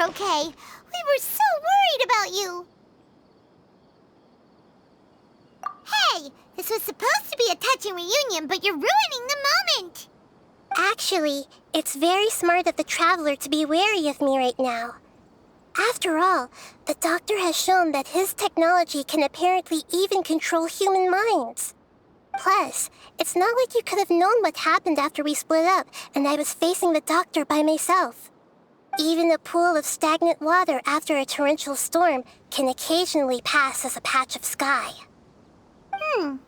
you're okay. We were so worried about you. Hey, this was supposed to be a touching reunion, but you're ruining the moment. Actually, it's very smart of the Traveler to be wary of me right now. After all, the Doctor has shown that his technology can apparently even control human minds. Plus, it's not like you could have known what happened after we split up and I was facing the Doctor by myself. Even a pool of stagnant water after a torrential storm can occasionally pass as a patch of sky. Paimon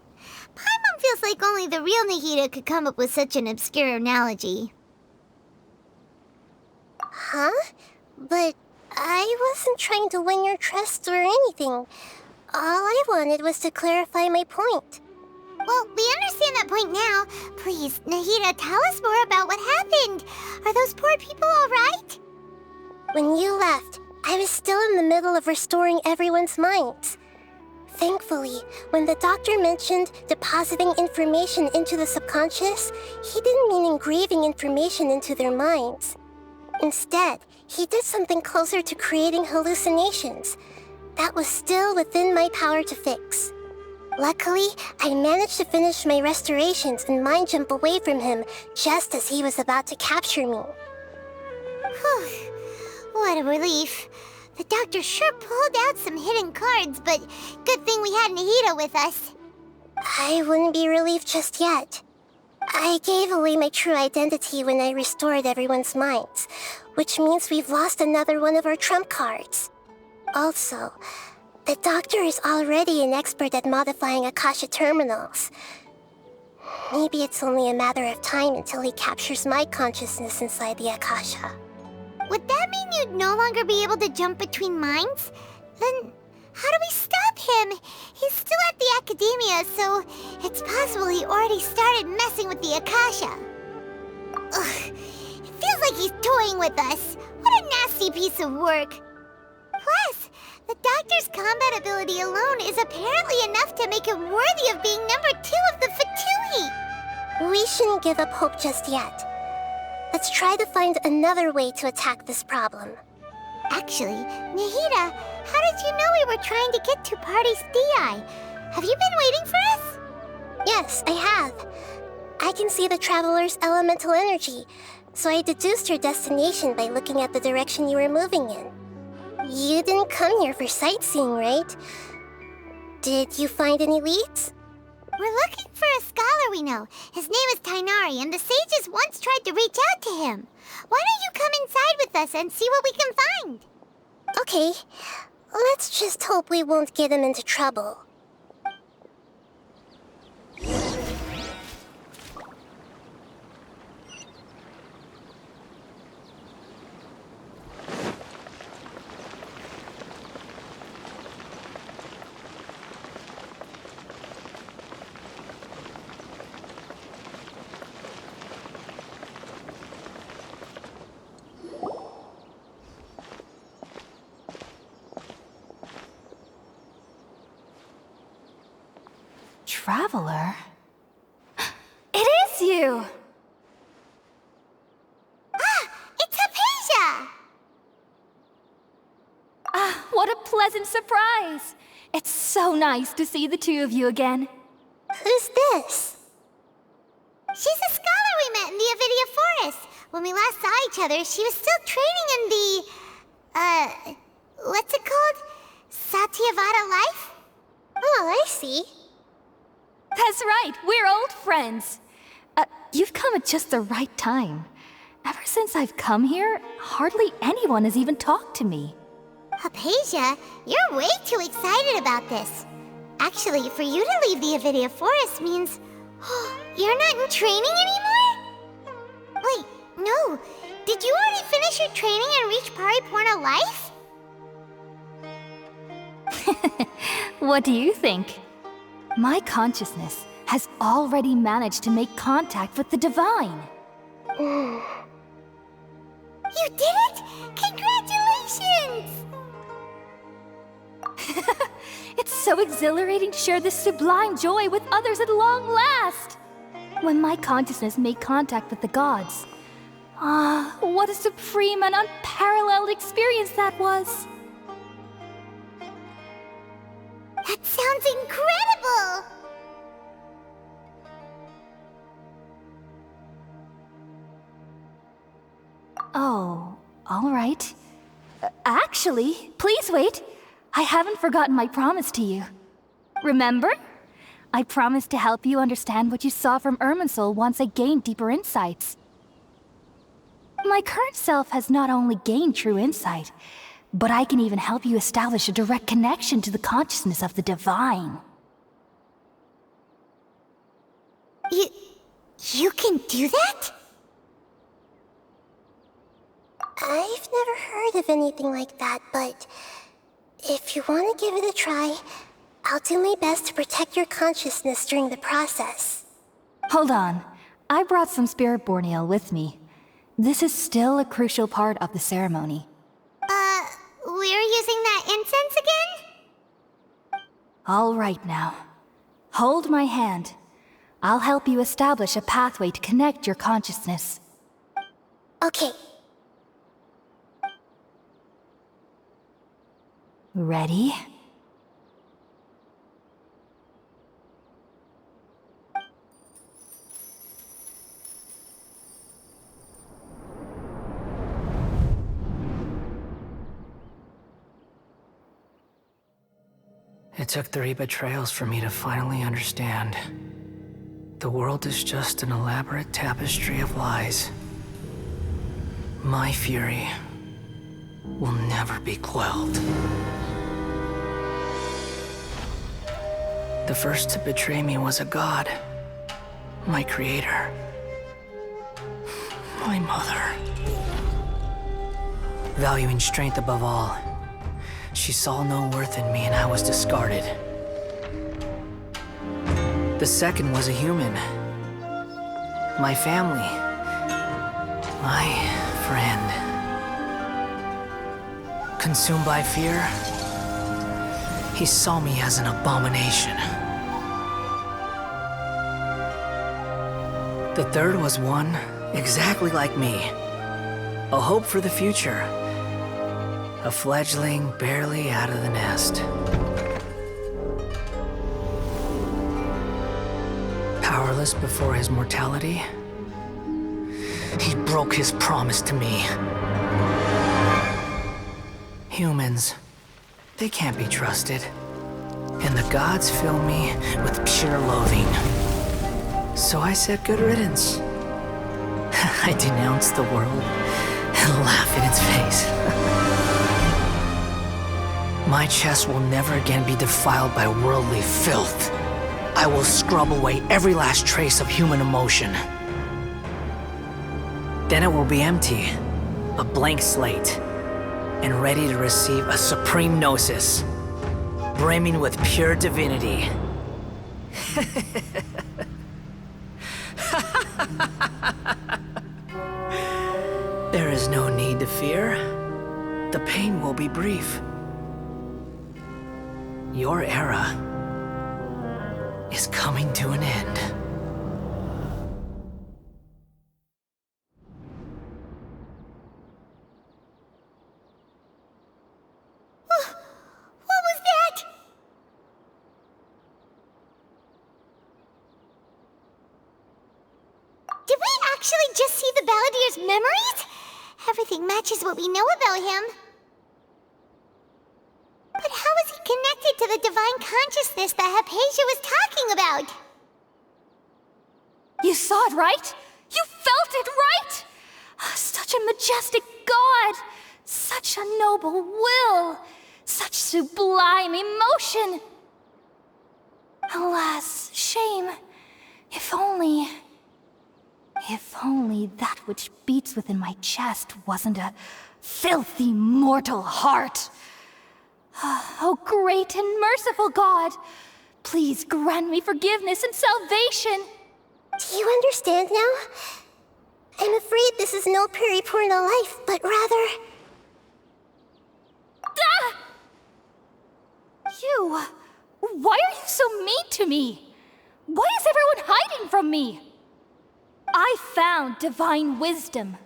feels like only the real Nahida could come up with such an obscure analogy. Huh? But I wasn't trying to win your trust or anything. All I wanted was to clarify my point. Well, we understand that point now. Please, Nahida, tell us more about what happened. Are those poor people all right? When you left, I was still in the middle of restoring everyone's minds. Thankfully, when the Doctor mentioned depositing information into the subconscious, he didn't mean engraving information into their minds. Instead, he did something closer to creating hallucinations. That was still within my power to fix. Luckily, I managed to finish my restorations and mind jump away from him just as he was about to capture me. Whew. What a relief. The Doctor sure pulled out some hidden cards, but good thing we had Nahida with us. I wouldn't be relieved just yet. I gave away my true identity when I restored everyone's minds, which means we've lost another one of our trump cards. Also, the Doctor is already an expert at modifying Akasha terminals. Maybe it's only a matter of time until he captures my consciousness inside the Akasha. Would that mean you'd no longer be able to jump between minds? Then how do we stop him? He's still at the Academia, so it's possible he already started messing with the Akasha. Ugh, it feels like he's toying with us. What a nasty piece of work. Plus, the Doctor's combat ability alone is apparently enough to make him worthy of being number 2 of the Fatui. We shouldn't give up hope just yet. Let's try to find another way to attack this problem. Actually, Nahida, how did you know we were trying to get to Party's DI? Have you been waiting for us? Yes, I have. I can see the Traveler's elemental energy, so I deduced your destination by looking at the direction you were moving in. You didn't come here for sightseeing, right? Did you find any leads? We're looking for a scholar we know. His name is Tainari, and the sages once tried to reach out to him. Why don't you come inside with us and see what we can find? Okay, let's just hope we won't get him into trouble. Traveler? It is you! It's Hypatia! What a pleasant surprise! It's so nice to see the two of you again. Who's this? She's a scholar we met in the Avidia Forest. When we last saw each other, she was still training in the, what's it called? Satyavada life? Oh, I see. That's right, we're old friends. You've come at just the right time. Ever since I've come here, hardly anyone has even talked to me. Hypatia, you're way too excited about this. Actually, for you to leave the Avidia Forest means... you're not in training anymore? Wait, no. Did you already finish your training and reach Paripurna life? What do you think? My consciousness has already managed to make contact with the divine. You did it? Congratulations! It's so exhilarating to share this sublime joy with others at long last! When my consciousness made contact with the gods, Ah, what a supreme and unparalleled experience that was! That sounds incredible! Oh, all right. Actually, please wait. I haven't forgotten my promise to you. Remember? I promised to help you understand what you saw from Irminsul once I gained deeper insights. My current self has not only gained true insight, but I can even help you establish a direct connection to the consciousness of the divine. You can do that? I've never heard of anything like that, but if you want to give it a try, I'll do my best to protect your consciousness during the process. Hold on. I brought some spirit borneal with me. This is still a crucial part of the ceremony. We're using that incense again? All right now. Hold my hand. I'll help you establish a pathway to connect your consciousness. Okay. Ready? It took 3 betrayals for me to finally understand. The world is just an elaborate tapestry of lies. My fury will never be quelled. The first to betray me was a god. My creator. My mother. Valuing strength above all, she saw no worth in me and I was discarded. The second was a human. My family. My friend. Consumed by fear, he saw me as an abomination. The third was one exactly like me. A hope for the future. A fledgling barely out of the nest. Powerless before his mortality, he broke his promise to me. Humans, they can't be trusted. And the gods fill me with pure loathing. So I said good riddance. I denounce the world and laugh in its face. My chest will never again be defiled by worldly filth. I will scrub away every last trace of human emotion. Then it will be empty, a blank slate, and ready to receive a supreme gnosis, brimming with pure divinity. There is no need to fear. The pain will be brief. Your era is coming to an end. What was that? Did we actually just see the Balladier's memories? Everything matches what we know about him. But how is he connected to the divine consciousness that Hypatia was talking about? You saw it, right? You felt it, right? Such a majestic god! Such a noble will! Such sublime emotion! Alas, shame. If only that which beats within my chest wasn't a filthy mortal heart. Oh, great and merciful God, please grant me forgiveness and salvation. Do you understand now? I'm afraid this is no periportal life, but rather... Ah! You... Why are you so mean to me? Why is everyone hiding from me? I found divine wisdom.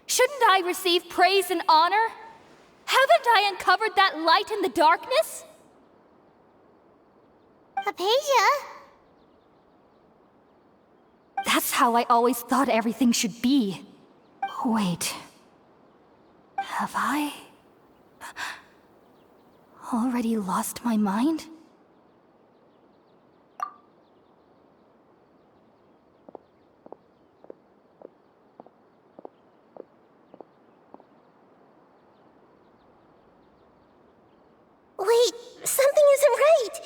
Shouldn't I receive praise and honor? Haven't I uncovered that light in the darkness? Hypatia? That's how I always thought everything should be. Wait. Have I already lost my mind? Wait, something isn't right.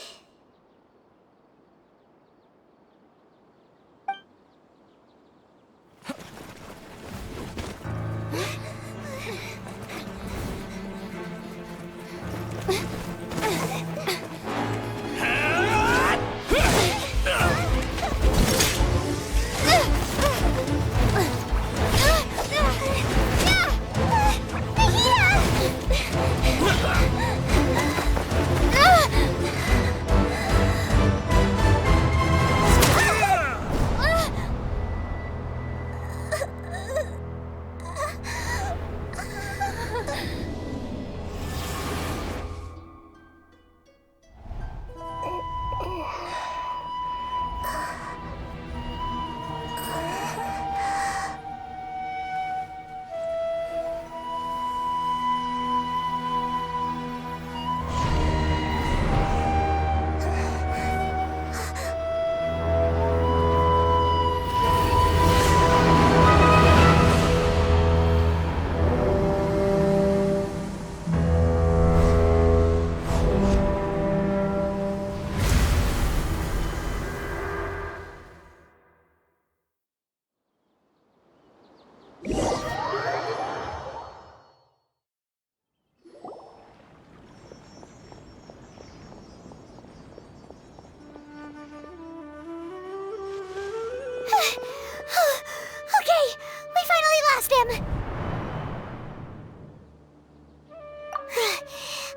Okay, we finally lost him.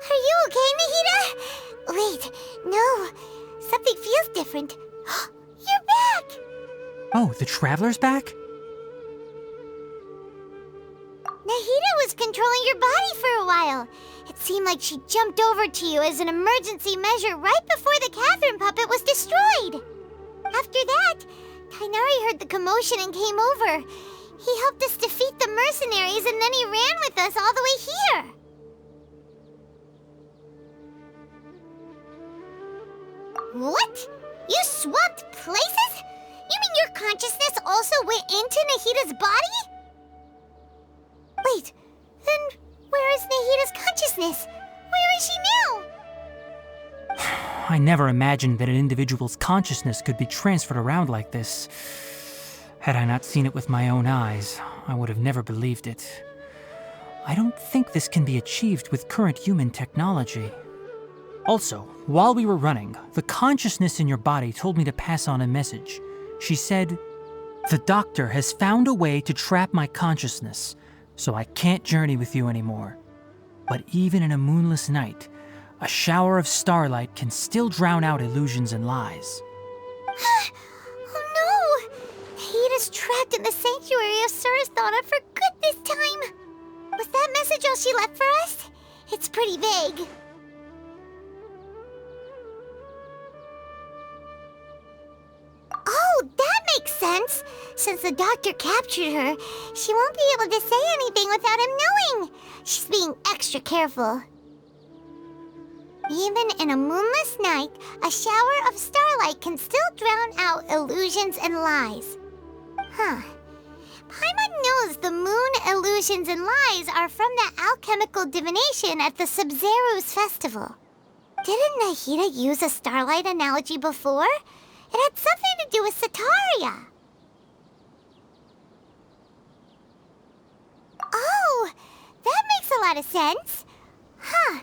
Are you okay, Nahida? Wait, no. Something feels different. You're back! Oh, the Traveler's back? Nahida was controlling your body for a while. It seemed like she jumped over to you as an emergency measure right before the Catherine puppet was destroyed. After that, Kainari heard the commotion and came over. He helped us defeat the mercenaries and then he ran with us all the way here. What? You swapped places? You mean your consciousness also went into Nahida's body? Wait, then where is Nahida's consciousness? Where is she now? I never imagined that an individual's consciousness could be transferred around like this. Had I not seen it with my own eyes, I would have never believed it. I don't think this can be achieved with current human technology. Also, while we were running, the consciousness in your body told me to pass on a message. She said, "The doctor has found a way to trap my consciousness, so I can't journey with you anymore. But even in a moonless night, a shower of starlight can still drown out illusions and lies." Oh no! Nahida's trapped in the sanctuary of Surasthana for good this time. Was that message all she left for us? It's pretty vague. Oh, that makes sense. Since the doctor captured her, she won't be able to say anything without him knowing. She's being extra careful. Even in a moonless night, a shower of starlight can still drown out illusions and lies. Huh. Paimon knows the moon illusions and lies are from the alchemical divination at the Sub-Zero's festival. Didn't Nahida use a starlight analogy before? It had something to do with Sataria. Oh, that makes a lot of sense. Huh.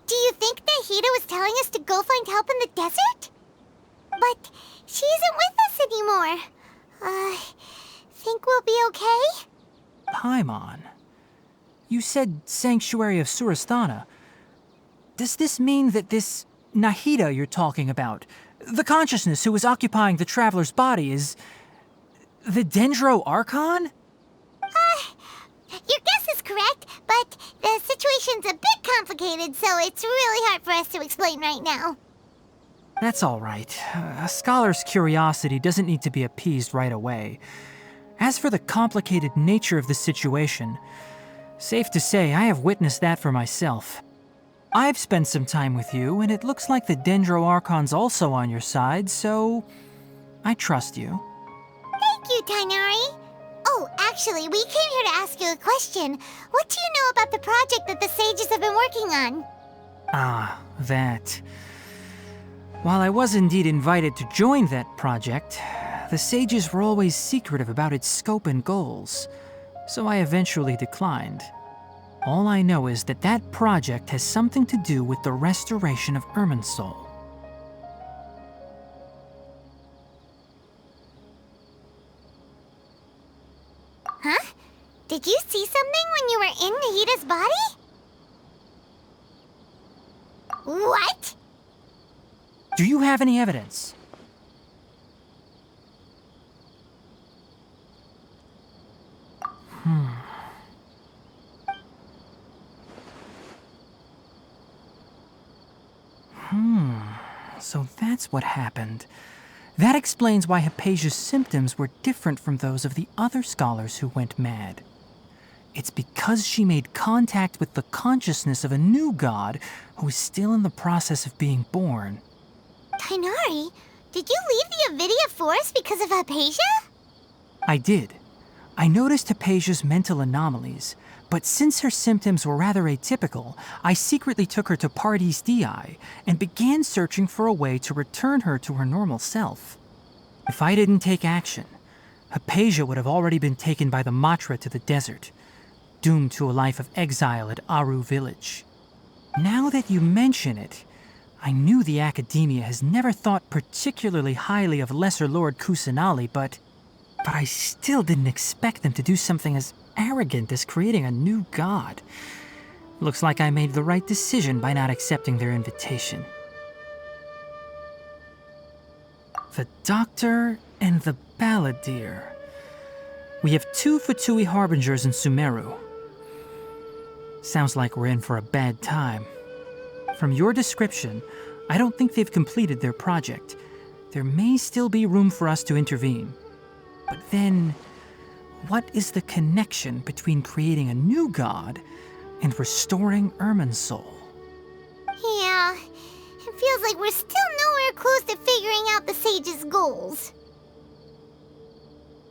Do you think Nahida was telling us to go find help in the desert? But she isn't with us anymore. Think we'll be okay? Paimon, you said Sanctuary of Surasthana. Does this mean that this Nahida you're talking about, the consciousness who was occupying the Traveler's body, is the Dendro Archon? is correct, but the situation's a bit complicated, so it's really hard for us to explain right now. That's all right. A scholar's curiosity doesn't need to be appeased right away. As for the complicated nature of the situation, safe to say I have witnessed that for myself. I've spent some time with you, and it looks like the Dendro Archon's also on your side, so I trust you. Thank you, Tainari. Oh, actually, we came here to ask you a question. What do you know about the project that the sages have been working on? Ah, that. While I was indeed invited to join that project, the sages were always secretive about its scope and goals, so I eventually declined. All I know is that that project has something to do with the restoration of Irminsul. Huh? Did you see something when you were in Nahita's body? What? Do you have any evidence? So that's what happened. That explains why Hypatia's symptoms were different from those of the other scholars who went mad. It's because she made contact with the consciousness of a new god who is still in the process of being born. Tainari, did you leave the Avidia Forest because of Hypatia? I did. I noticed Hypatia's mental anomalies, but since her symptoms were rather atypical, I secretly took her to Pardis Dii and began searching for a way to return her to her normal self. If I didn't take action, Hypatia would have already been taken by the Matra to the desert, doomed to a life of exile at Aru village. Now that you mention it, I knew the Academia has never thought particularly highly of Lesser Lord Kusanali, but I still didn't expect them to do something as arrogant as creating a new god. Looks like I made the right decision by not accepting their invitation. The Doctor and the Balladeer. We have 2 Fatui Harbingers in Sumeru. Sounds like we're in for a bad time. From your description, I don't think they've completed their project. There may still be room for us to intervene. But then, what is the connection between creating a new god and restoring Irminsul? Yeah, it feels like we're still nowhere close to figuring out the sage's goals.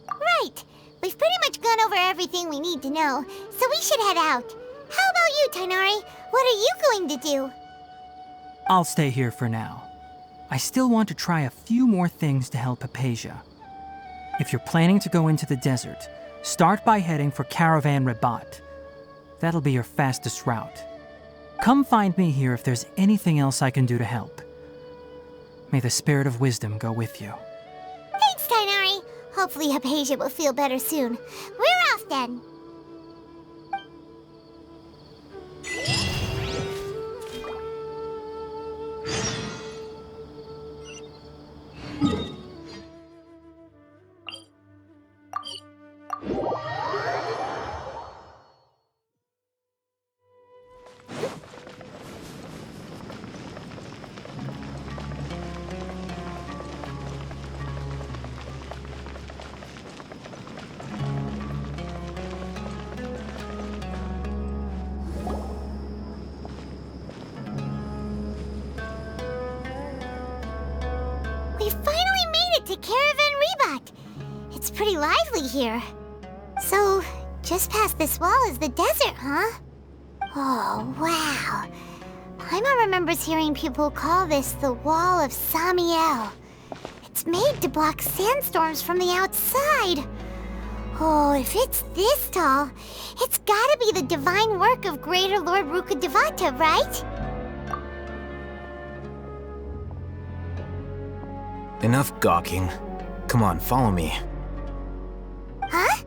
Right, we've pretty much gone over everything we need to know, so we should head out. How about you, Tainari? What are you going to do? I'll stay here for now. I still want to try a few more things to help Hypatia. If you're planning to go into the desert, start by heading for Caravan Rabat. That'll be your fastest route. Come find me here if there's anything else I can do to help. May the spirit of wisdom go with you. Thanks, Tainari. Hopefully Hypatia will feel better soon. We're off then. To Caravan Rebat. It's pretty lively here. So, just past this wall is the desert, huh? Oh, wow. Paimon remembers hearing people call this the Wall of Samiel. It's made to block sandstorms from the outside. Oh, if it's this tall, it's gotta be the divine work of Greater Lord Rukkhadevata, right? Enough gawking. Come on, follow me. Huh?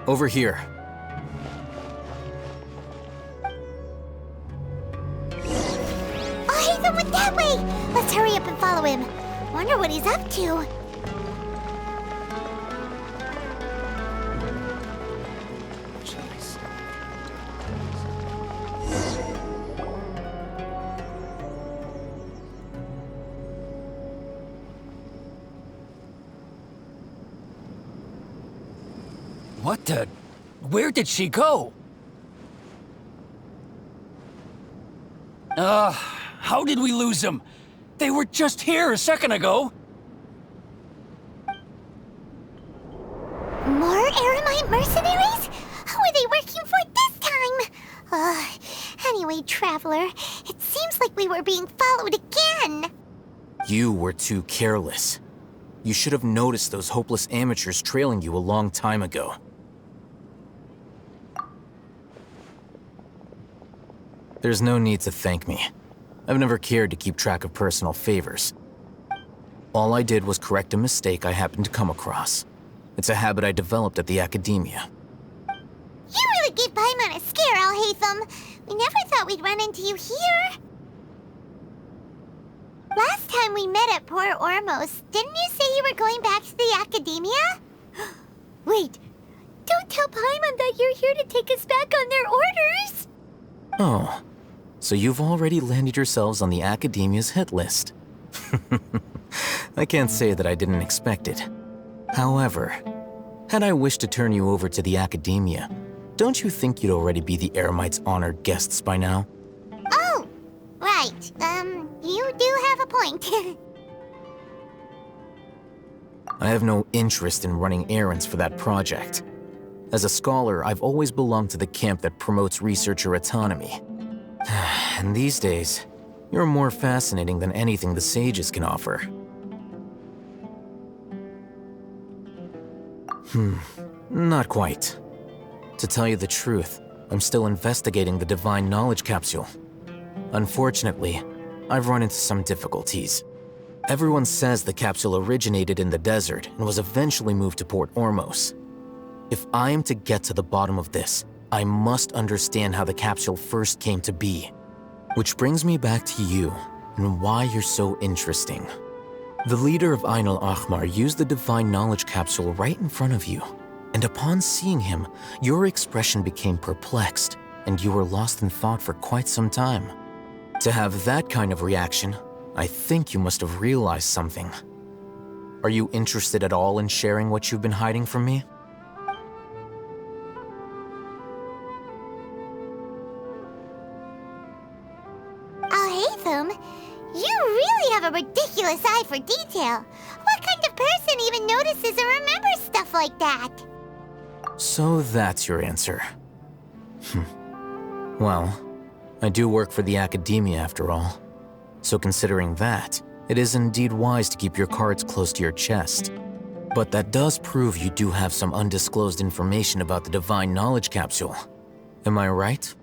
Over here. Oh, Hatham went that way! Let's hurry up and follow him. Wonder what he's up to. What the... Where did she go? How did we lose them? They were just here a second ago. More Eremite mercenaries? Who are they working for this time? Anyway, Traveler, it seems like we were being followed again. You were too careless. You should have noticed those hopeless amateurs trailing you a long time ago. There's no need to thank me. I've never cared to keep track of personal favors. All I did was correct a mistake I happened to come across. It's a habit I developed at the Academia. You really gave Paimon a scare, Alhaitham. We never thought we'd run into you here. Last time we met at Port Ormos, didn't you say you were going back to the Academia? Wait, don't tell Paimon that you're here to take us back on their orders! Oh, so you've already landed yourselves on the Academia's hit list. I can't say that I didn't expect it. However, had I wished to turn you over to the Academia, don't you think you'd already be the Eremites' honored guests by now? Oh, right. You do have a point. I have no interest in running errands for that project. As a scholar, I've always belonged to the camp that promotes researcher autonomy. And these days, you're more fascinating than anything the sages can offer. Not quite. To tell you the truth, I'm still investigating the Divine Knowledge Capsule. Unfortunately, I've run into some difficulties. Everyone says the capsule originated in the desert and was eventually moved to Port Ormos. If I am to get to the bottom of this, I must understand how the capsule first came to be. Which brings me back to you and why you're so interesting. The leader of Ain al-Ahmar used the Divine Knowledge Capsule right in front of you, and upon seeing him, your expression became perplexed, and you were lost in thought for quite some time. To have that kind of reaction, I think you must have realized something. Are you interested at all in sharing what you've been hiding from me? Alhaitham, you really have a ridiculous eye for detail. What kind of person even notices or remembers stuff like that? So that's your answer. Well, I do work for the Academia after all. So considering that, it is indeed wise to keep your cards close to your chest. But that does prove you do have some undisclosed information about the Divine Knowledge Capsule. Am I right?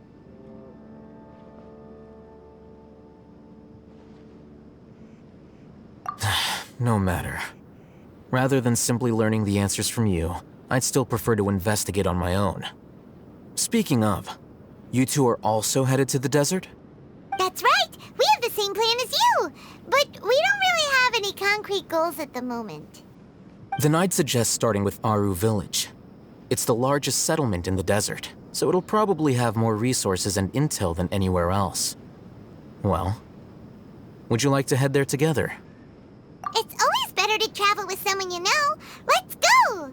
No matter. Rather than simply learning the answers from you, I'd still prefer to investigate on my own. Speaking of, you two are also headed to the desert? That's right! We have the same plan as you! But we don't really have any concrete goals at the moment. Then I'd suggest starting with Aru Village. It's the largest settlement in the desert, so it'll probably have more resources and intel than anywhere else. Well, would you like to head there together? It's always better to travel with someone you know. Let's go!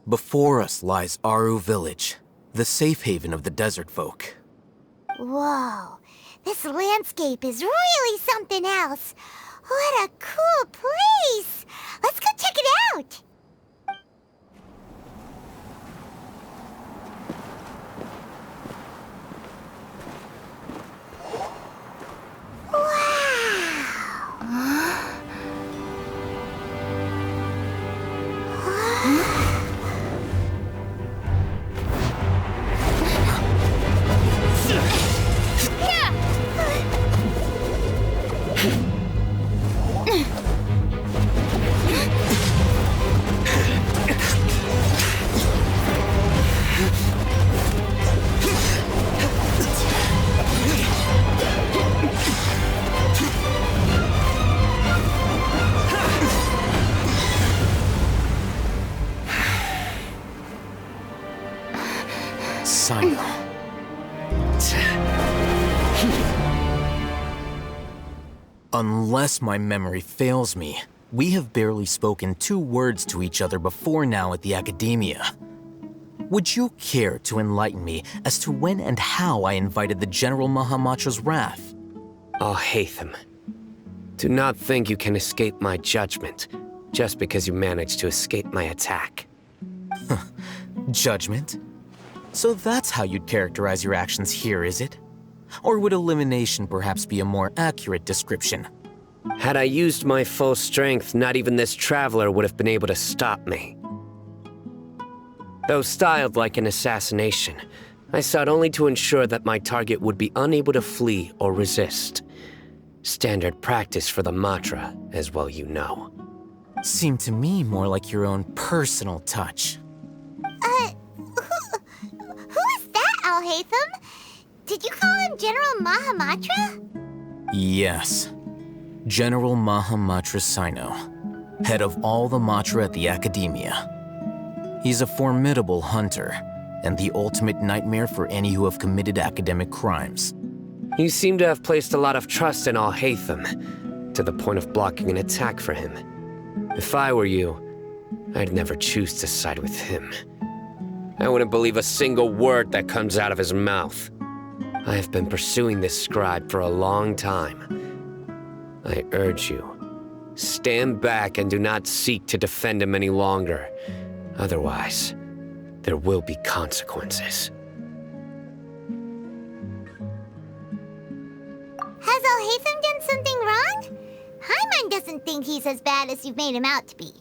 Before us lies Aru Village, the safe haven of the desert folk. Whoa, this landscape is really something else. What a cool place! Let's go check it out! Unless my memory fails me, we have barely spoken 2 words to each other before now at the Academia. Would you care to enlighten me as to when and how I invited the General Mahamatra's wrath? Alhaitham, do not think you can escape my judgment just because you managed to escape my attack. Judgment? So that's how you'd characterize your actions here, is it? Or would elimination perhaps be a more accurate description? Had I used my full strength, not even this traveler would have been able to stop me. Though styled like an assassination, I sought only to ensure that my target would be unable to flee or resist. Standard practice for the Matra, as well you know. Seemed to me more like your own personal touch. Who is that, Alhaitham? Did you call him General Mahamatra? Yes. General Mahamatra Sino, head of all the Matra at the Academia. He's a formidable hunter, and the ultimate nightmare for any who have committed academic crimes. You seem to have placed a lot of trust in Alhaitham, to the point of blocking an attack for him. If I were you, I'd never choose to side with him. I wouldn't believe a single word that comes out of his mouth. I have been pursuing this scribe for a long time. I urge you, stand back and do not seek to defend him any longer. Otherwise, there will be consequences. Has Alhaitham done something wrong? Hyman doesn't think he's as bad as you've made him out to be.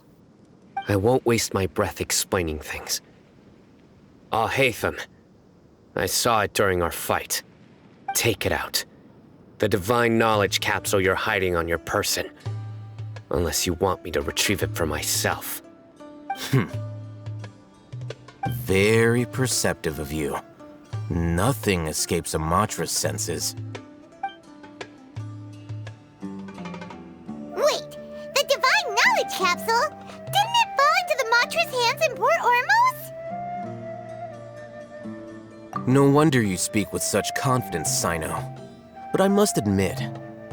I won't waste my breath explaining things. Alhaitham, I saw it during our fight. Take it out. The divine knowledge capsule you're hiding on your person. Unless you want me to retrieve it for myself. Very perceptive of you. Nothing escapes a Matra's senses. Wait, the divine knowledge capsule? Didn't it fall into the Matra's hands in Port Ormuz? No wonder you speak with such confidence, Sino. But I must admit,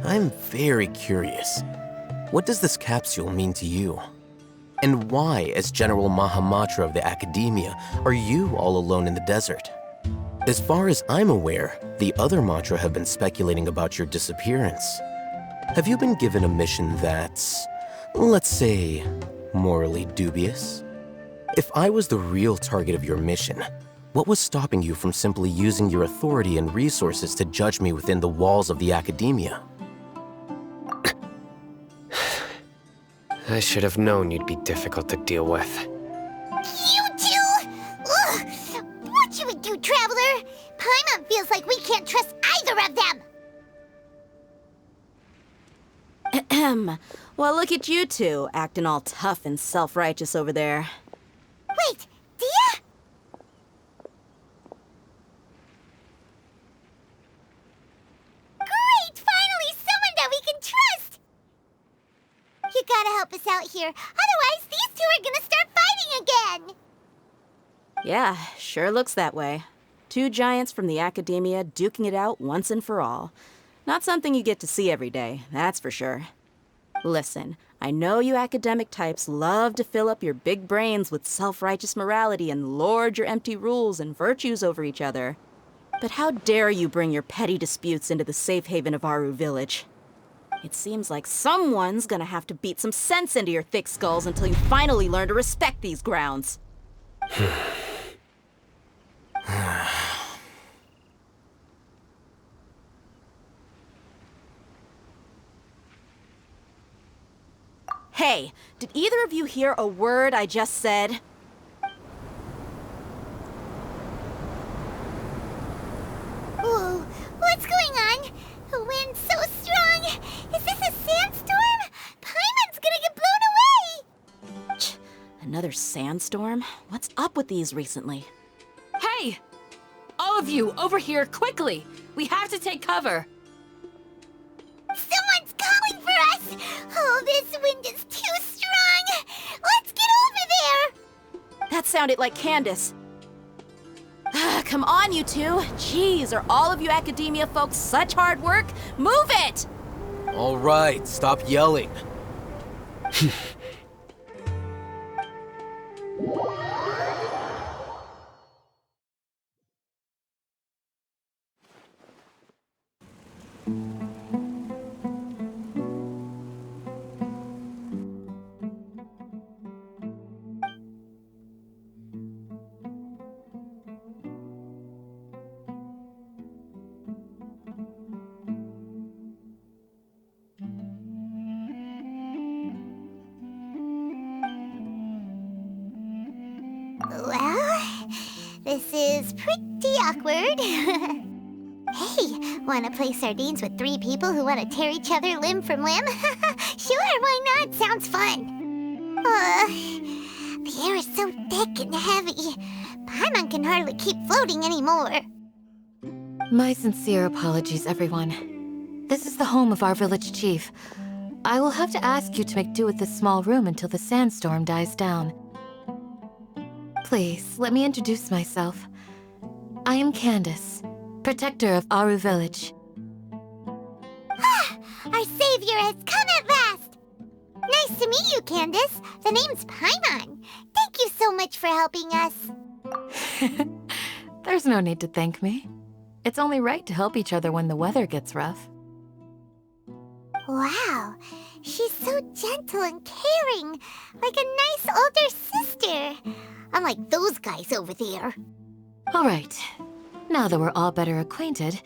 I'm very curious. What does this capsule mean to you? And why, as General Mahamatra of the Academia, are you all alone in the desert? As far as I'm aware, the other Matra have been speculating about your disappearance. Have you been given a mission that's, let's say, morally dubious? If I was the real target of your mission, what was stopping you from simply using your authority and resources to judge me within the walls of the Academia? I should have known you'd be difficult to deal with. You two? Ugh! What you would do, Traveler? Paimon feels like we can't trust either of them! Ahem. Well, look at you two, acting all tough and self-righteous over there. Wait, Dia? Great! Finally, someone that we can trust! You gotta help us out here, otherwise these two are gonna start fighting again! Yeah, sure looks that way. 2 giants from the Academia duking it out once and for all. Not something you get to see every day, that's for sure. Listen, I know you academic types love to fill up your big brains with self-righteous morality and lord your empty rules and virtues over each other. But how dare you bring your petty disputes into the safe haven of Aru Village? It seems like someone's gonna have to beat some sense into your thick skulls until you finally learn to respect these grounds. Hey, did either of you hear a word I just said? Whoa, what's going on? The wind's so strong! Is this a sandstorm? Paimon's gonna get blown away! Another sandstorm? What's up with these recently? Hey! All of you, over here, quickly! We have to take cover! Someone's calling for us! Oh, this wind is too strong! Let's get over there! That sounded like Candace. Come on, you two. Jeez, are all of you Academia folks such hard work? Move it! All right, stop yelling. Well, this is pretty awkward. Hey, wanna play sardines with 3 people who wanna tear each other limb from limb? Sure, why not? Sounds fun. The air is so thick and heavy. Paimon can hardly keep floating anymore. My sincere apologies, everyone. This is the home of our village chief. I will have to ask you to make do with this small room until the sandstorm dies down. Please, let me introduce myself. I am Candace, protector of Aru Village. Our savior has come at last! Nice to meet you, Candace. The name's Paimon. Thank you so much for helping us. There's no need to thank me. It's only right to help each other when the weather gets rough. Wow, she's so gentle and caring, like a nice older sister. Unlike those guys over there. All right. Now that we're all better acquainted,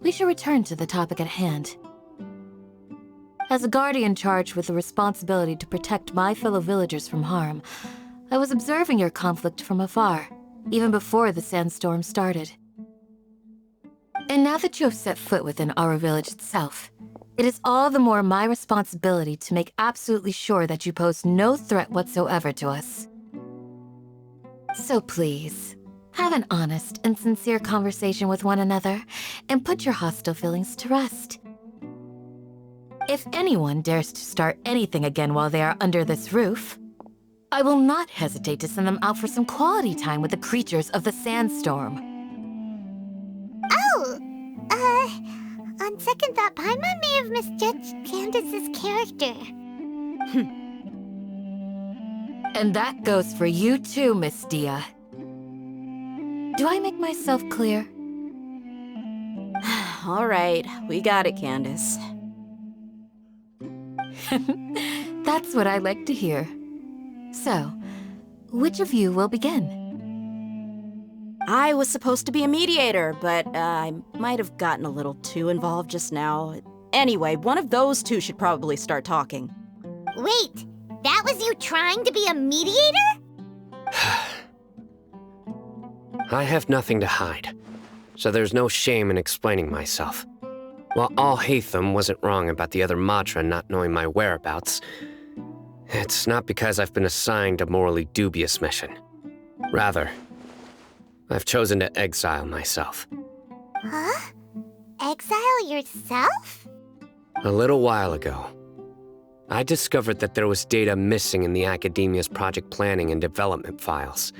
we should return to the topic at hand. As a guardian charged with the responsibility to protect my fellow villagers from harm, I was observing your conflict from afar, even before the sandstorm started. And now that you have set foot within our village itself, it is all the more my responsibility to make absolutely sure that you pose no threat whatsoever to us. So please, have an honest and sincere conversation with one another and put your hostile feelings to rest. If anyone dares to start anything again while they are under this roof, I will not hesitate to send them out for some quality time with the creatures of the sandstorm. Oh, on second thought, Paimon may have misjudged Candace's character. And that goes for you too, Miss Dia. Do I make myself clear? All right, we got it, Candace. That's what I like to hear. So, which of you will begin? I was supposed to be a mediator, but I might have gotten a little too involved just now. Anyway, one of those two should probably start talking. Wait, that was you trying to be a mediator? I have nothing to hide, so there's no shame in explaining myself. While Alhaitham wasn't wrong about the other Matra not knowing my whereabouts, it's not because I've been assigned a morally dubious mission. Rather, I've chosen to exile myself. Huh? Exile yourself? A little while ago, I discovered that there was data missing in the Academia's project planning and development files.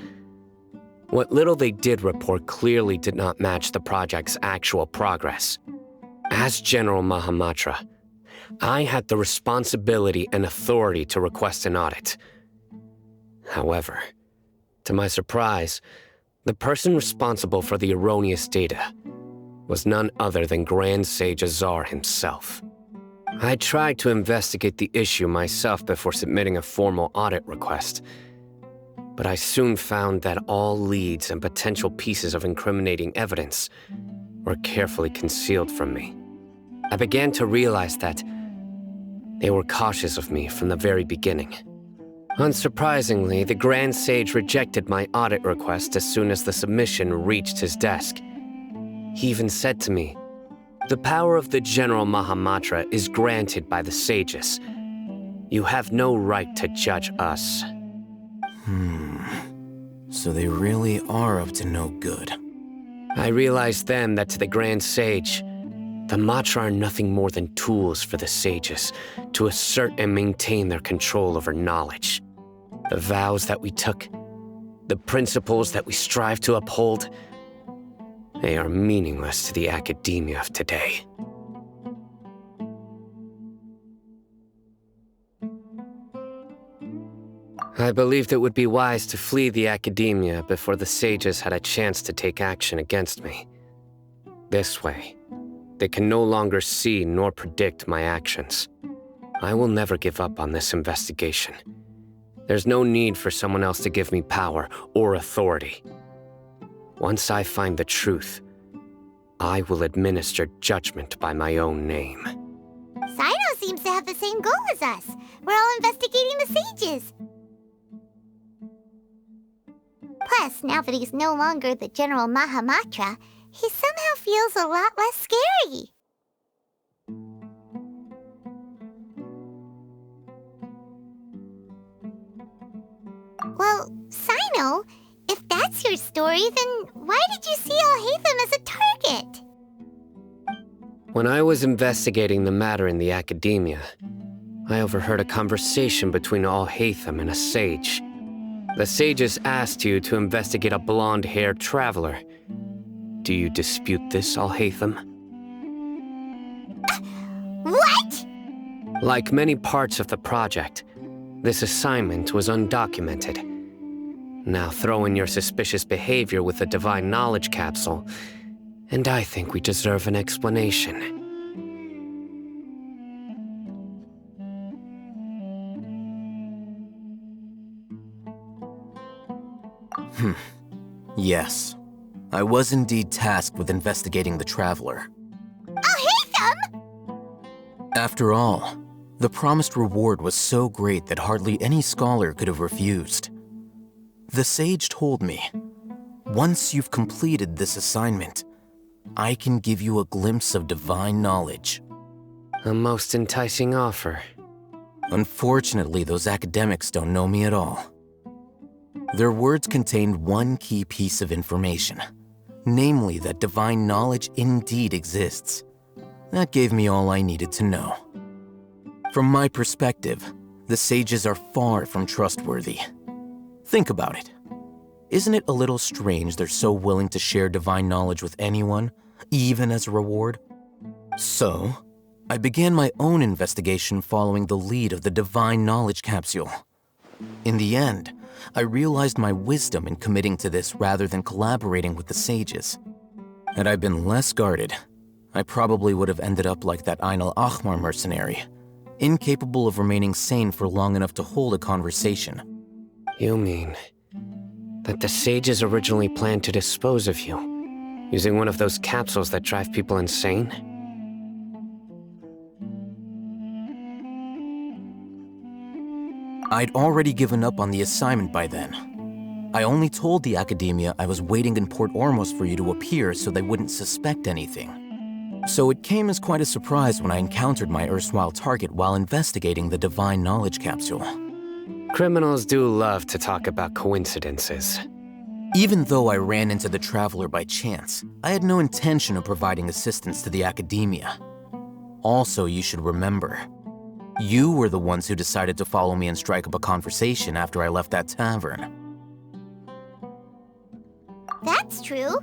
What little they did report clearly did not match the project's actual progress. As General Mahamatra, I had the responsibility and authority to request an audit. However, to my surprise, the person responsible for the erroneous data was none other than Grand Sage Azar himself. I tried to investigate the issue myself before submitting a formal audit request, but I soon found that all leads and potential pieces of incriminating evidence were carefully concealed from me. I began to realize that they were cautious of me from the very beginning. Unsurprisingly, the Grand Sage rejected my audit request as soon as the submission reached his desk. He even said to me, "The power of the General Mahamatra is granted by the sages. You have no right to judge us." So they really are up to no good. I realized then that to the Grand Sage, the Matra are nothing more than tools for the sages to assert and maintain their control over knowledge. The vows that we took, the principles that we strive to uphold, they are meaningless to the academia of today. I believed it would be wise to flee the academia before the sages had a chance to take action against me. This way, they can no longer see nor predict my actions. I will never give up on this investigation. There's no need for someone else to give me power or authority. Once I find the truth, I will administer judgment by my own name. Sino seems to have the same goal as us. We're all investigating the sages. Plus, now that he's no longer the General Mahamatra, he somehow feels a lot less scary. Well, Sino, if that's your story, then why did you see Alhaitham as a target? When I was investigating the matter in the academia, I overheard a conversation between Alhaitham and a sage. The sages asked you to investigate a blonde-haired traveler. Do you dispute this, Alhaitham? What? Like many parts of the project, this assignment was undocumented. Now throw in your suspicious behavior with the Divine Knowledge Capsule, and I think we deserve an explanation. Yes. I was indeed tasked with investigating the Traveler. Alhaitham! After all, the promised reward was so great that hardly any scholar could have refused. The sage told me, once you've completed this assignment, I can give you a glimpse of divine knowledge. A most enticing offer. Unfortunately, those academics don't know me at all. Their words contained one key piece of information, namely that divine knowledge indeed exists. That gave me all I needed to know. From my perspective, the sages are far from trustworthy. Think about it. Isn't it a little strange they're so willing to share divine knowledge with anyone, even as a reward? So, I began my own investigation following the lead of the Divine Knowledge Capsule. In the end, I realized my wisdom in committing to this rather than collaborating with the sages. Had I been less guarded, I probably would have ended up like that Ain al-Ahmar mercenary, incapable of remaining sane for long enough to hold a conversation. You mean that the sages originally planned to dispose of you, using one of those capsules that drive people insane? I'd already given up on the assignment by then. I only told the academia I was waiting in Port Ormos for you to appear so they wouldn't suspect anything. So it came as quite a surprise when I encountered my erstwhile target while investigating the Divine Knowledge Capsule. Criminals do love to talk about coincidences. Even though I ran into the Traveler by chance, I had no intention of providing assistance to the academia. Also, you should remember, you were the ones who decided to follow me and strike up a conversation after I left that tavern. That's true.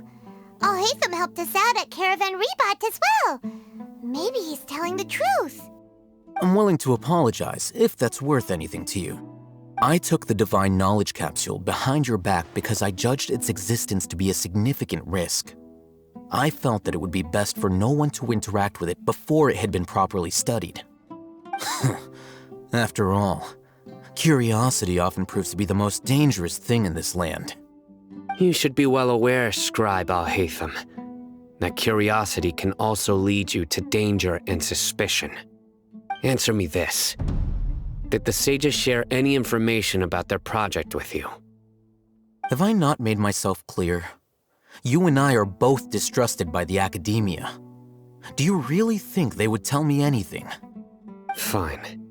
Alhaitham helped us out at Caravan Rebat as well. Maybe he's telling the truth. I'm willing to apologize if that's worth anything to you. I took the Divine Knowledge Capsule behind your back because I judged its existence to be a significant risk. I felt that it would be best for no one to interact with it before it had been properly studied. After all, curiosity often proves to be the most dangerous thing in this land. You should be well aware, Scribe Alhaitham, that curiosity can also lead you to danger and suspicion. Answer me this. Did the sages share any information about their project with you? Have I not made myself clear? You and I are both distrusted by the academia. Do you really think they would tell me anything? Fine.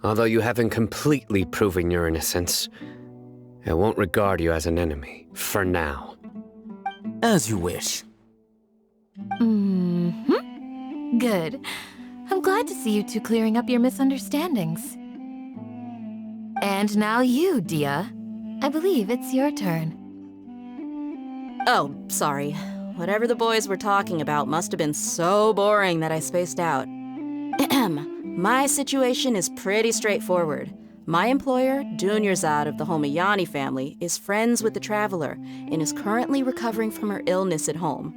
Although you haven't completely proven your innocence, I won't regard you as an enemy, for now. As you wish. Good. I'm glad to see you two clearing up your misunderstandings. And now you, Dia. I believe it's your turn. Oh, sorry. Whatever the boys were talking about must have been so boring that I spaced out. My situation is pretty straightforward. My employer, Dunyarzad of the Homayani family, is friends with the Traveler and is currently recovering from her illness at home.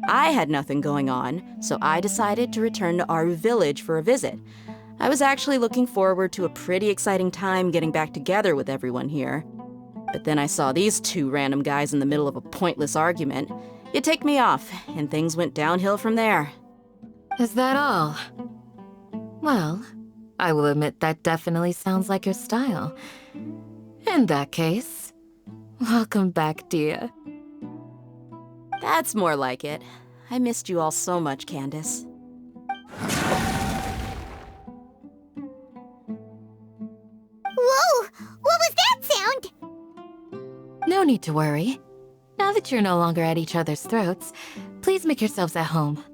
I had nothing going on, so I decided to return to Aru Village for a visit. I was actually looking forward to a pretty exciting time getting back together with everyone here. But then I saw these two random guys in the middle of a pointless argument. It ticked me off, and things went downhill from there. Is that all? Well, I will admit that definitely sounds like your style. In that case, welcome back, dear. That's more like it. I missed you all so much, Candace. Whoa! What was that sound? No need to worry. Now that you're no longer at each other's throats, please make yourselves at home.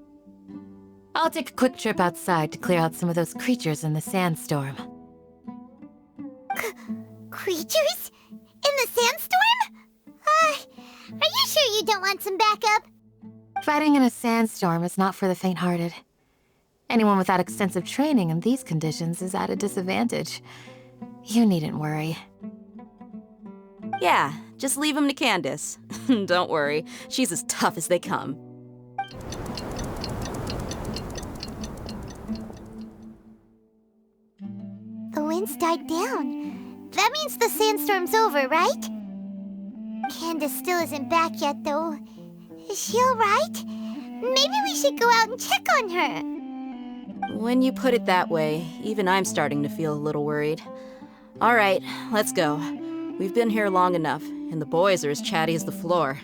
I'll take a quick trip outside to clear out some of those creatures in the sandstorm. Creatures? In the sandstorm? Are you sure you don't want some backup? Fighting in a sandstorm is not for the faint-hearted. Anyone without extensive training in these conditions is at a disadvantage. You needn't worry. Yeah, just leave him to Candace. Don't worry, she's as tough as they come. The wind's died down. That means the sandstorm's over, right? Candace still isn't back yet, though. Is she alright? Maybe we should go out and check on her. When you put it that way, even I'm starting to feel a little worried. All right, let's go. We've been here long enough, and the boys are as chatty as the floor.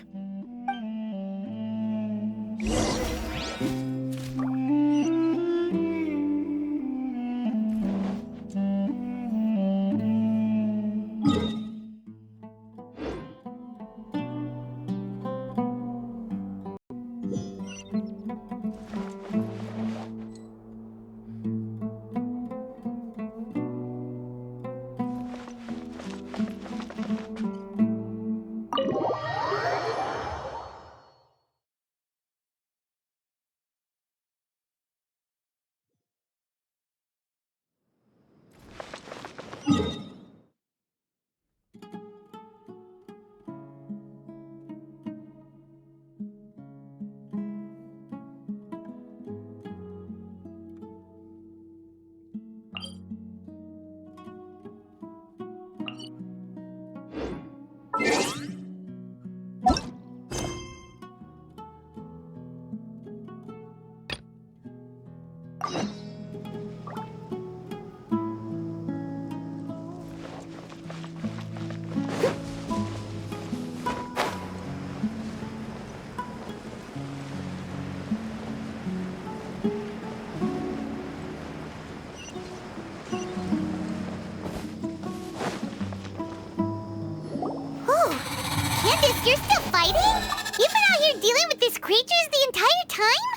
Candace, you're still fighting? You've been out here dealing with these creatures the entire time?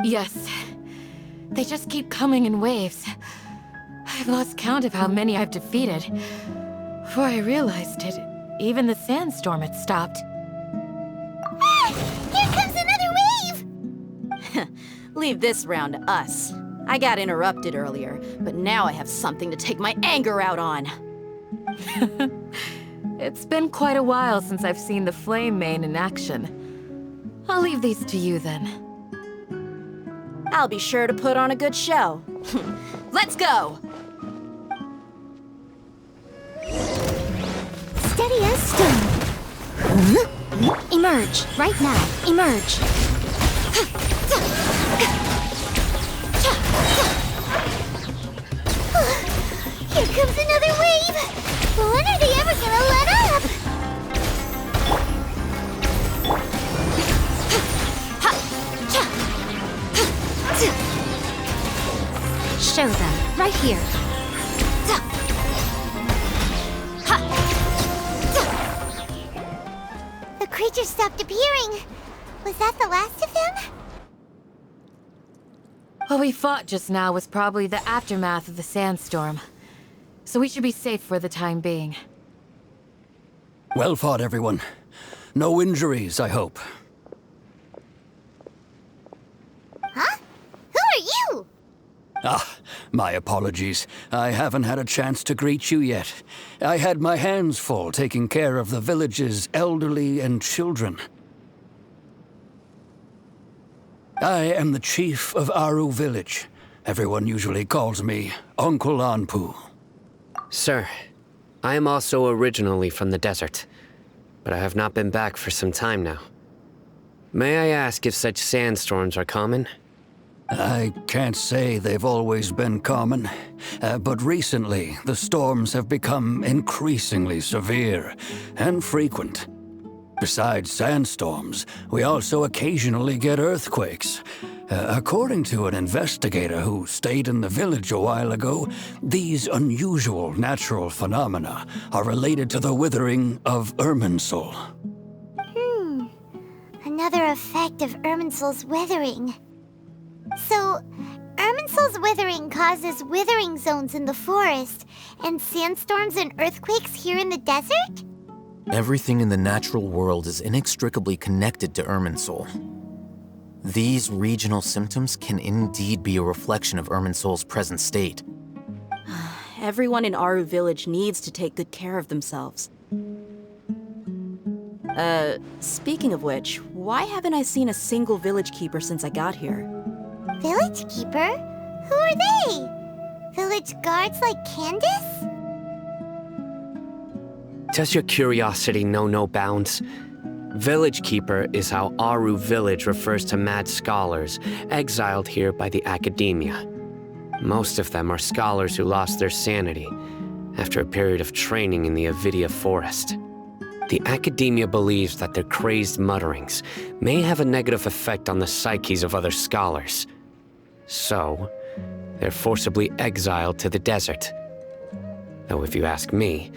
Yes. They just keep coming in waves. I've lost count of how many I've defeated. Before I realized it, even the sandstorm had stopped. Ah! Here comes another wave! Leave this round to us. I got interrupted earlier, but now I have something to take my anger out on. It's been quite a while since I've seen the Flame Mane in action. I'll leave these to you then. I'll be sure to put on a good show. Let's go! Steady as stone. Huh? Emerge, right now. Emerge. Here comes another wave! When are they ever gonna let up? Show them, right here. The creatures stopped appearing. Was that the last of them? What we fought just now was probably the aftermath of the sandstorm. So we should be safe for the time being. Well fought, everyone. No injuries, I hope. Huh? Who are you? Ah, my apologies. I haven't had a chance to greet you yet. I had my hands full taking care of the village's elderly and children. I am the chief of Aru Village. Everyone usually calls me Uncle Anpu. Sir, I am also originally from the desert, but I have not been back for some time now. May I ask if such sandstorms are common? I can't say they've always been common, but recently the storms have become increasingly severe and frequent. Besides sandstorms, we also occasionally get earthquakes. According to an investigator who stayed in the village a while ago, these unusual natural phenomena are related to the withering of Irminsul. Another effect of Irminsul's withering. So, Irminsul's withering causes withering zones in the forest, and sandstorms and earthquakes here in the desert? Everything in the natural world is inextricably connected to Irminsul. These regional symptoms can indeed be a reflection of Irminsul's present state. Everyone in Aru Village needs to take good care of themselves. Speaking of which, why haven't I seen a single village keeper since I got here? Village keeper? Who are they? Village guards like Candace? Does your curiosity know no bounds? Village Keeper is how Aru Village refers to mad scholars exiled here by the Academia. Most of them are scholars who lost their sanity after a period of training in the Avidia Forest. The Academia believes that their crazed mutterings may have a negative effect on the psyches of other scholars. So, they're forcibly exiled to the desert. Though if you ask me,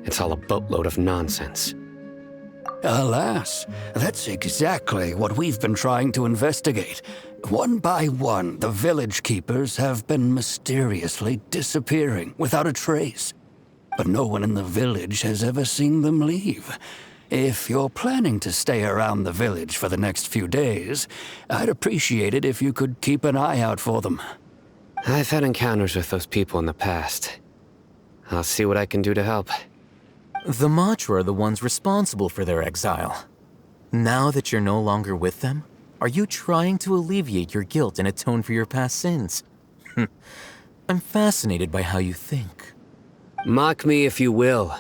it's all a boatload of nonsense. Alas, that's exactly what we've been trying to investigate. One by one, the village keepers have been mysteriously disappearing without a trace. But no one in the village has ever seen them leave. If you're planning to stay around the village for the next few days, I'd appreciate it if you could keep an eye out for them. I've had encounters with those people in the past. I'll see what I can do to help. The Matra are the ones responsible for their exile. Now that you're no longer with them, are you trying to alleviate your guilt and atone for your past sins? I'm fascinated by how you think. Mock me if you will,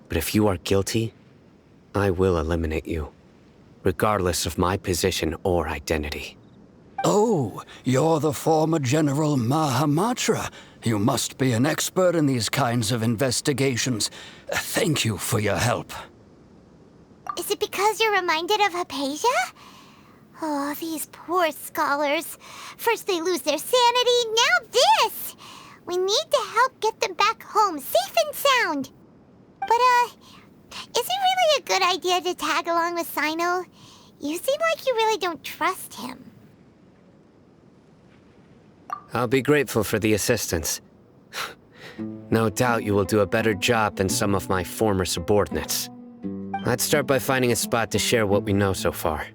but if you are guilty, I will eliminate you, regardless of my position or identity. Oh, you're the former General Mahamatra. You must be an expert in these kinds of investigations. Thank you for your help. Is it because you're reminded of Hypatia? Oh, these poor scholars. First they lose their sanity, now this! We need to help get them back home, safe and sound. But, is it really a good idea to tag along with Sino? You seem like you really don't trust him. I'll be grateful for the assistance. No doubt you will do a better job than some of my former subordinates. Let's start by finding a spot to share what we know so far.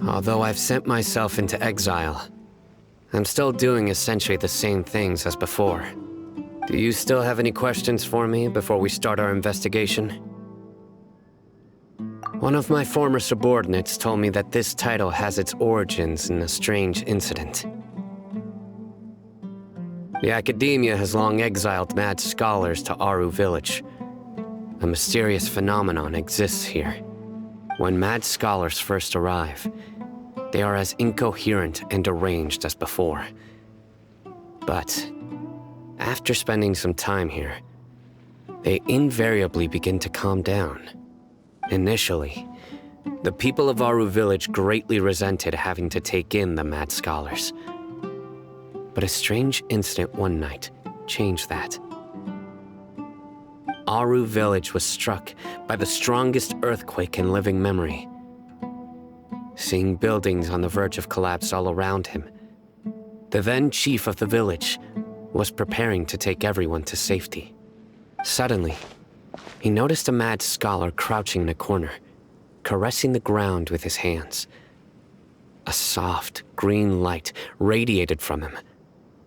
Although I've sent myself into exile, I'm still doing essentially the same things as before. Do you still have any questions for me before we start our investigation? One of my former subordinates told me that this title has its origins in a strange incident. The Academia has long exiled mad scholars to Aru Village. A mysterious phenomenon exists here. When mad scholars first arrive, they are as incoherent and deranged as before. But after spending some time here, they invariably begin to calm down. Initially, the people of Aru Village greatly resented having to take in the mad scholars. But a strange incident one night changed that. Aru village was struck by the strongest earthquake in living memory. Seeing buildings on the verge of collapse all around him, the then chief of the village was preparing to take everyone to safety. Suddenly, he noticed a mad scholar crouching in a corner, caressing the ground with his hands. A soft, green light radiated from him,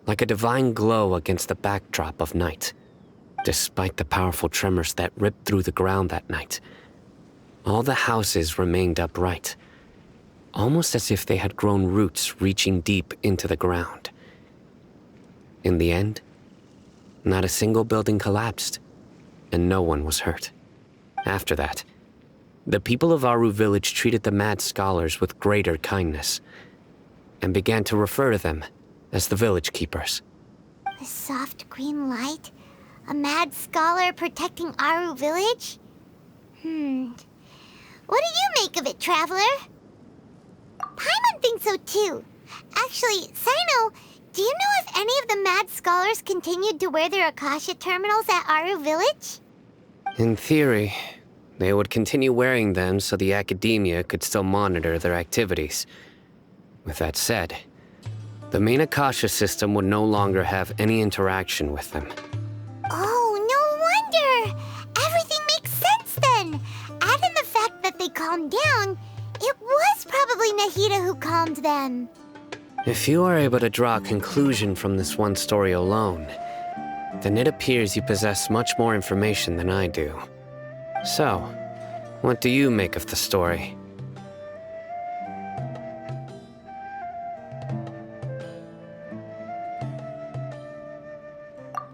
like a divine glow against the backdrop of night. Despite the powerful tremors that ripped through the ground that night, all the houses remained upright, almost as if they had grown roots reaching deep into the ground. In the end, not a single building collapsed, and no one was hurt. After that, the people of Aru village treated the mad scholars with greater kindness, and began to refer to them as the village keepers. The soft green light? A mad scholar protecting Aru village? What do you make of it, Traveler? Paimon thinks so too. Actually, Sino, do you know if any of the mad scholars continued to wear their Akasha terminals at Aru village? In theory, they would continue wearing them so the academia could still monitor their activities. With that said, the main Akasha system would no longer have any interaction with them. Oh, no wonder! Everything makes sense then! Add in the fact that they calmed down, it was probably Nahida who calmed them. If you are able to draw a conclusion from this one story alone, then it appears you possess much more information than I do. So, what do you make of the story?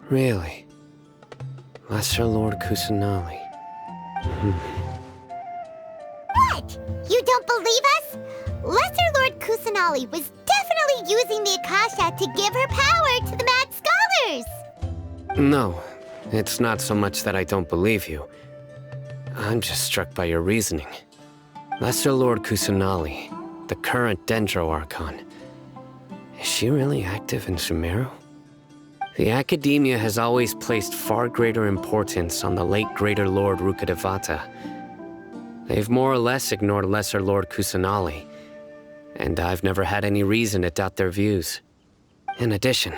Really? Lesser Lord Kusanali. What? You don't believe us? Lesser Lord Kusanali was definitely using the Akasha to give her power to the mad scholars! No, it's not so much that I don't believe you. I'm just struck by your reasoning. Lesser Lord Kusanali, the current Dendro Archon, is she really active in Sumeru? The Academia has always placed far greater importance on the late Greater Lord Rukkhadevata. They've more or less ignored Lesser Lord Kusanali, and I've never had any reason to doubt their views. In addition,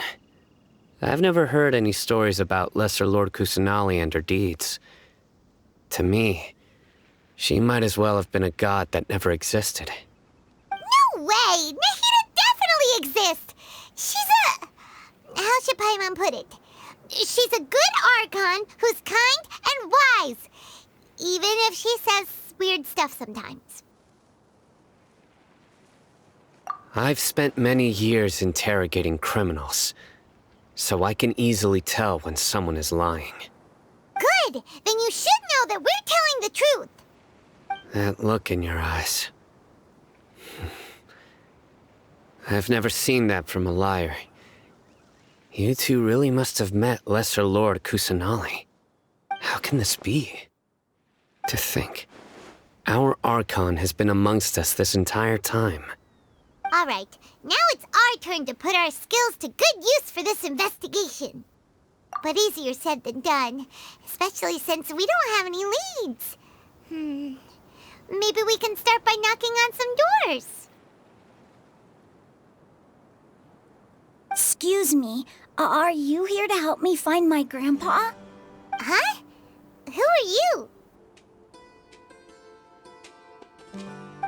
I've never heard any stories about Lesser Lord Kusanali and her deeds. To me, she might as well have been a god that never existed. No way! Nahida definitely exists! She's a... How should Paimon put it? She's a good Archon who's kind and wise, even if she says weird stuff sometimes. I've spent many years interrogating criminals, so I can easily tell when someone is lying. Good! Then you should know that we're telling the truth! That look in your eyes. I've never seen that from a liar. You two really must have met Lesser Lord Kusanali. How can this be? To think, our Archon has been amongst us this entire time. Alright, now it's our turn to put our skills to good use for this investigation. But easier said than done, especially since we don't have any leads. Maybe we can start by knocking on some doors. Excuse me, are you here to help me find my grandpa? Huh? Who are you?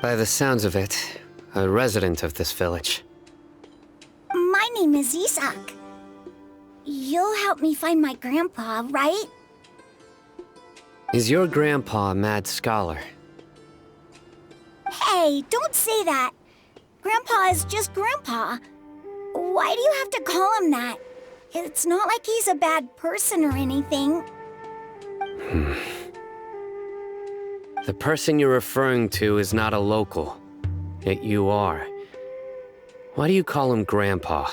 By the sounds of it, a resident of this village. My name is Isak. You'll help me find my grandpa, right? Is your grandpa a mad scholar? Hey, don't say that. Grandpa is just Grandpa. Why do you have to call him that? It's not like he's a bad person or anything. The person you're referring to is not a local, yet you are. Why do you call him Grandpa?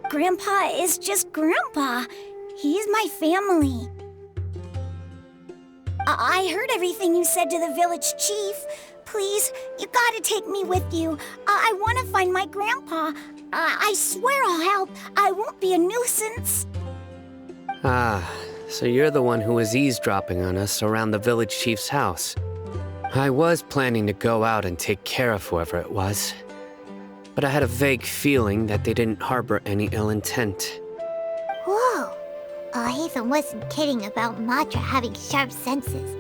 Grandpa is just Grandpa. He's my family. I heard everything you said to the village chief. Please, you gotta take me with you. I want to find my grandpa. I swear I'll help. I won't be a nuisance. Ah, so you're the one who was eavesdropping on us around the village chief's house. I was planning to go out and take care of whoever it was, but I had a vague feeling that they didn't harbor any ill intent. Whoa. Oh, Ethan wasn't kidding about Matra having sharp senses.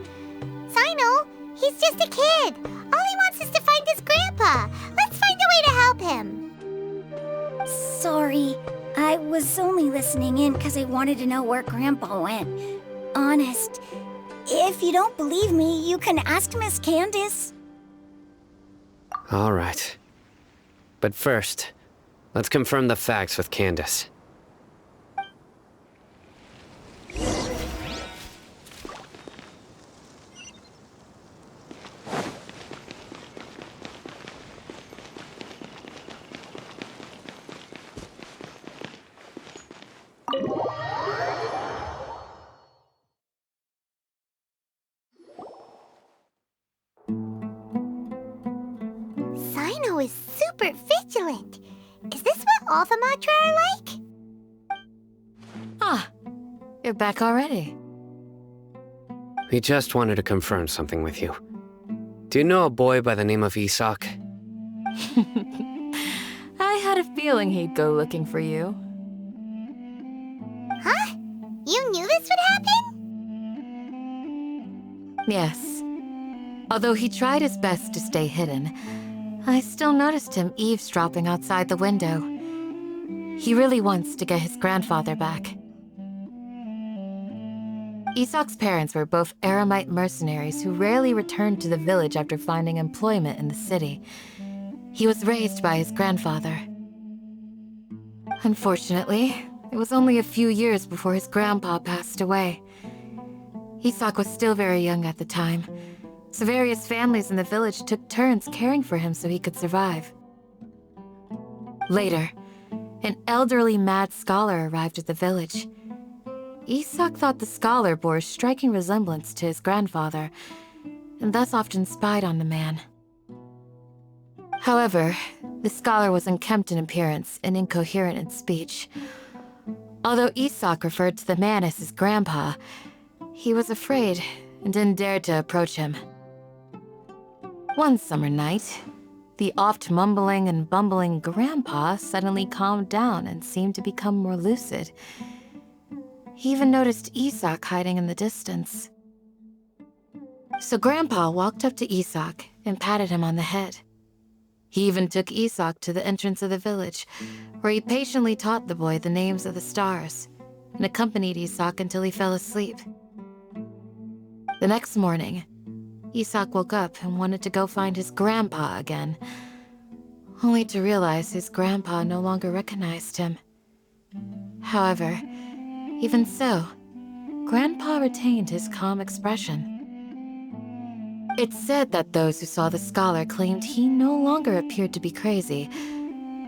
Sino, he's just a kid. All he wants is to find his grandpa. Let's find a way to help him. Sorry, I was only listening in because I wanted to know where Grandpa went. Honest. If you don't believe me, you can ask Miss Candace. All right. But first, let's confirm the facts with Candace. Sino is super vigilant. Is this what all the Matra are like? Ah, you're back already. We just wanted to confirm something with you. Do you know a boy by the name of Isak? I had a feeling he'd go looking for you. Huh? You knew this would happen? Yes. Although he tried his best to stay hidden, I still noticed him eavesdropping outside the window. He really wants to get his grandfather back. Isak's parents were both Aramite mercenaries who rarely returned to the village after finding employment in the city. He was raised by his grandfather. Unfortunately, it was only a few years before his grandpa passed away. Isak was still very young at the time, so various families in the village took turns caring for him so he could survive. Later, an elderly mad scholar arrived at the village. Isak thought the scholar bore a striking resemblance to his grandfather, and thus often spied on the man. However, the scholar was unkempt in appearance and incoherent in speech. Although Isak referred to the man as his grandpa, he was afraid and didn't dare to approach him. One summer night, the oft mumbling and bumbling grandpa suddenly calmed down and seemed to become more lucid. He even noticed Isak hiding in the distance. So Grandpa walked up to Isak and patted him on the head. He even took Isak to the entrance of the village, where he patiently taught the boy the names of the stars and accompanied Isak until he fell asleep. The next morning, Isak woke up and wanted to go find his grandpa again, only to realize his grandpa no longer recognized him. However, even so, Grandpa retained his calm expression. It's said that those who saw the scholar claimed he no longer appeared to be crazy,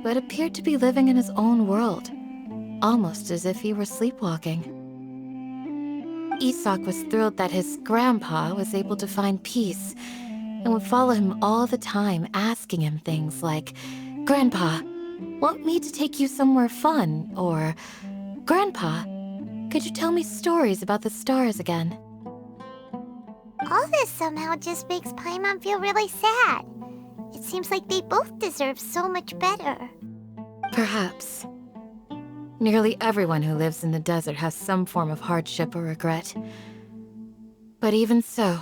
but appeared to be living in his own world, almost as if he were sleepwalking. Isak was thrilled that his grandpa was able to find peace and would follow him all the time, asking him things like, "Grandpa, want me to take you somewhere fun?" Or, "Grandpa, could you tell me stories about the stars again?" All this somehow just makes Paimon feel really sad. It seems like they both deserve so much better. Perhaps. Nearly everyone who lives in the desert has some form of hardship or regret. But even so,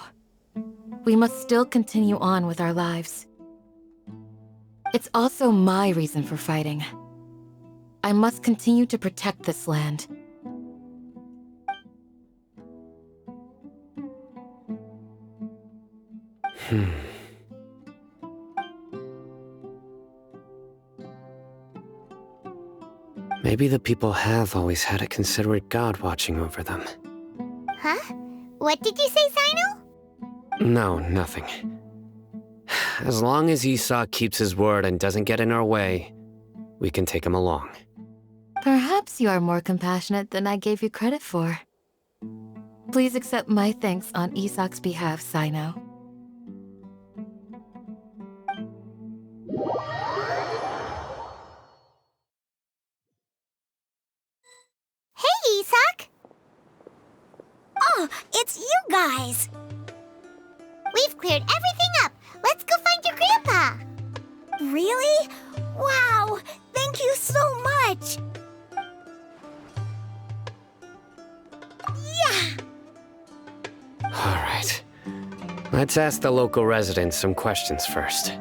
we must still continue on with our lives. It's also my reason for fighting. I must continue to protect this land. Maybe the people have always had a considerate god watching over them. Huh? What did you say, Sino? No, nothing. As long as Esau keeps his word and doesn't get in our way, we can take him along. Perhaps you are more compassionate than I gave you credit for. Please accept my thanks on Isak's behalf, Sino. Oh, it's you guys! We've cleared everything up. Let's go find your grandpa. Really? Wow! Thank you so much! Yeah! All right. Let's ask the local residents some questions first.